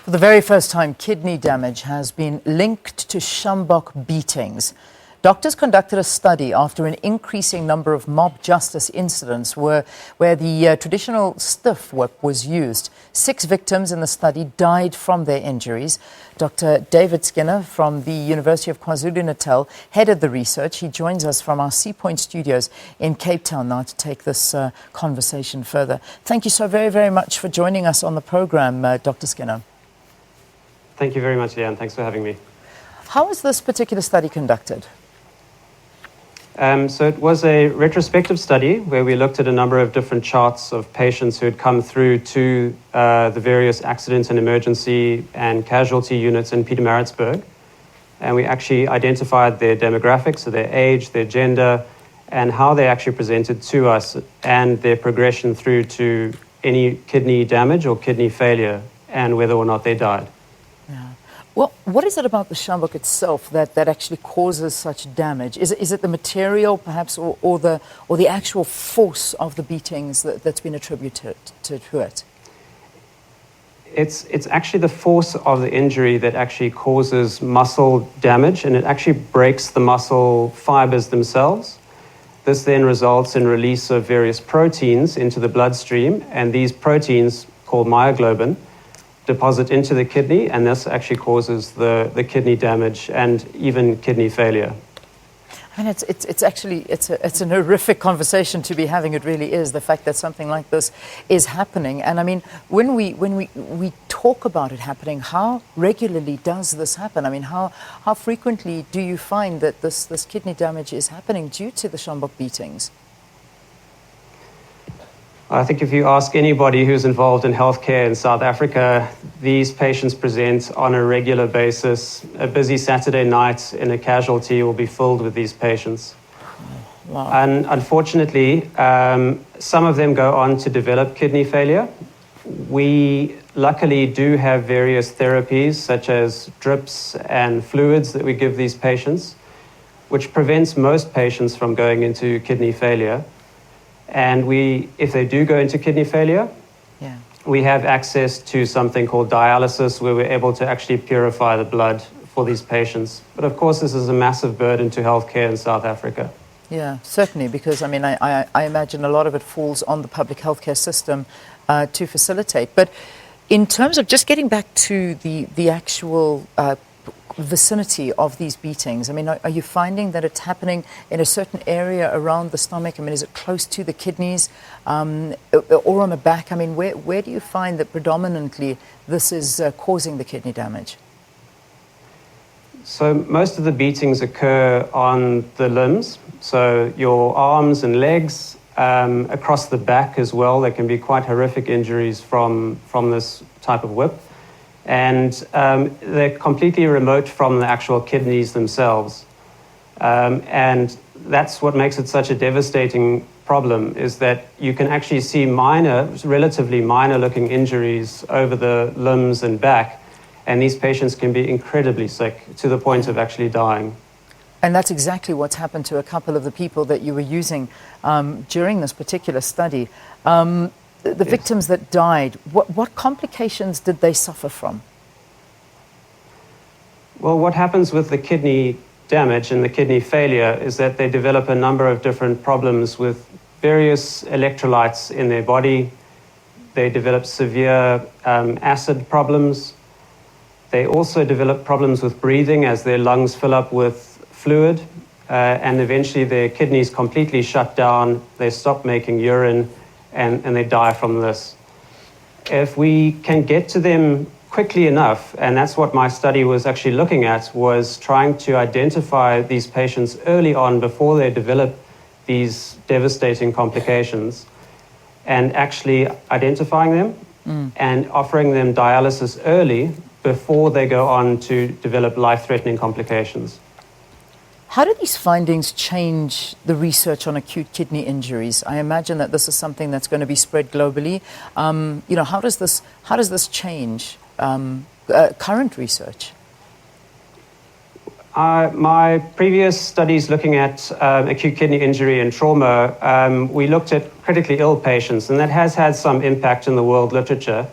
For the very first time, kidney damage has been linked to sjambok beatings. Doctors conducted a study after an increasing number of mob justice incidents where the traditional stiff whip was used. 6 victims in the study died from their injuries. Dr. David Skinner from the University of KwaZulu-Natal headed the research. He joins us from our Sea Point studios in Cape Town now to take this conversation further. Thank you so very, very much for joining us on the program, Dr. Skinner. Thank you very much, Leanne. Thanks for having me. How was this particular study conducted? So it was a retrospective study where we looked at a number of different charts of patients who had come through to the various accident and emergency and casualty units in Pietermaritzburg. And we actually identified their demographics, so their age, their gender, and how they actually presented to us and their progression through to any kidney damage or kidney failure and whether or not they died. Yeah. Well, what is it about the sjambok itself that actually causes such damage? Is it the material, perhaps, or the actual force of the beatings that's been attributed to it? It's actually the force of the injury that actually causes muscle damage, and it actually breaks the muscle fibers themselves. This then results in release of various proteins into the bloodstream, and these proteins, called myoglobin, deposit into the kidney, and this actually causes the kidney damage and even kidney failure. I mean, it's an horrific conversation to be having. It really is, the fact that something like this is happening. And I mean, when we talk about it happening, how regularly does this happen? I mean, how frequently do you find that this kidney damage is happening due to the sjambok beatings? I think if you ask anybody who's involved in healthcare in South Africa, these patients present on a regular basis. A busy Saturday night in a casualty will be filled with these patients. Wow. And unfortunately, some of them go on to develop kidney failure. We luckily do have various therapies such as drips and fluids that we give these patients, which prevents most patients from going into kidney failure. And if they do go into kidney failure, we have access to something called dialysis, where we're able to actually purify the blood for these patients. But of course, this is a massive burden to healthcare in South Africa. Yeah, certainly, because I mean, I imagine a lot of it falls on the public healthcare system to facilitate. But in terms of just getting back to the actual vicinity of these beatings, I mean, are you finding that it's happening in a certain area around the stomach? I mean, is it close to the kidneys or on the back? I mean, where do you find that predominantly this is causing the kidney damage? So most of the beatings occur on the limbs, so your arms and legs, across the back as well. There can be quite horrific injuries from this type of whip. And they're completely remote from the actual kidneys themselves. And that's what makes it such a devastating problem, is that you can actually see relatively minor looking injuries over the limbs and back, and these patients can be incredibly sick to the point of actually dying. And that's exactly what's happened to a couple of the people that you were using during this particular study. The victims that died, what complications did they suffer from? Well, what happens with the kidney damage and the kidney failure is that they develop a number of different problems with various electrolytes in their body. They develop severe acid problems. They also develop problems with breathing as their lungs fill up with fluid, and eventually their kidneys completely shut down. They stop making urine, and they die from this. If we can get to them quickly enough, and that's what my study was actually looking at, was trying to identify these patients early on before they develop these devastating complications, and actually identifying them and offering them dialysis early before they go on to develop life-threatening complications. How do these findings change the research on acute kidney injuries? I imagine that this is something that's going to be spread globally. You know, how does this change current research? My previous studies looking at acute kidney injury and trauma, we looked at critically ill patients, and that has had some impact in the world literature.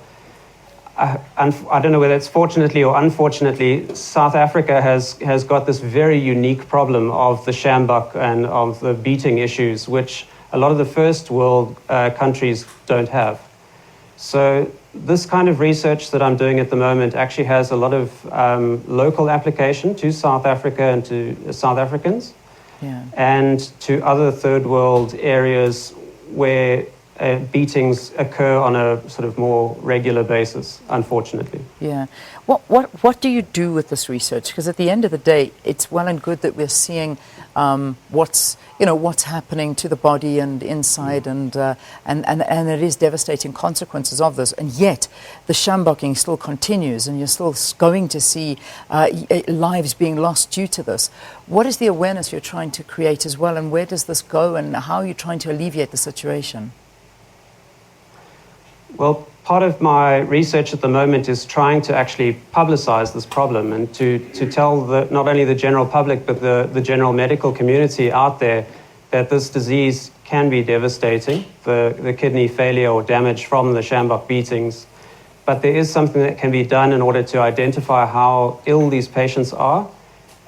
I don't know whether it's fortunately or unfortunately, South Africa has got this very unique problem of the sjambok and of the beating issues, which a lot of the first world countries don't have. So this kind of research that I'm doing at the moment actually has a lot of local application to South Africa and to South Africans, and to other third world areas where beatings occur on a sort of more regular basis, unfortunately. Yeah. What do you do with this research? Because at the end of the day, it's well and good that we're seeing what's happening to the body and inside, and it is devastating consequences of this. And yet, the shamboking still continues, and you're still going to see lives being lost due to this. What is the awareness you're trying to create as well, and where does this go, and how are you trying to alleviate the situation? Well, part of my research at the moment is trying to actually publicize this problem and to tell not only the general public but the general medical community out there that this disease can be devastating, the kidney failure or damage from the sjambok beatings. But there is something that can be done in order to identify how ill these patients are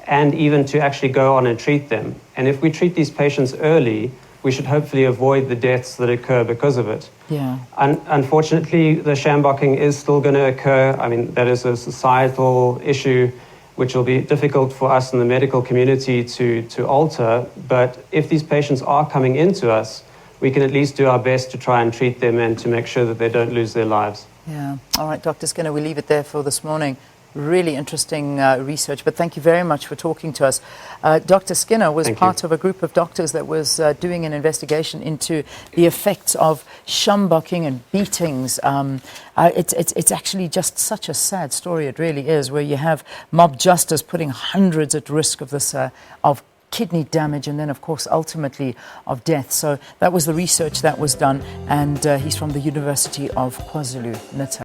and even to actually go on and treat them. And if we treat these patients early, we should hopefully avoid the deaths that occur because of it. Yeah. Unfortunately, the shamboking is still going to occur. I mean, that is a societal issue which will be difficult for us in the medical community to alter. But if these patients are coming into us, we can at least do our best to try and treat them and to make sure that they don't lose their lives. Yeah. All right, Dr. Skinner, we'll leave it there for this morning. Really interesting research, but thank you very much for talking to us. Dr. Skinner was part of a group of doctors that was doing an investigation into the effects of sjamboking and beatings. It's actually just such a sad story, it really is, where you have mob justice putting hundreds at risk of this, of kidney damage and then, of course, ultimately of death. So that was the research that was done, and he's from the University of KwaZulu-Natal.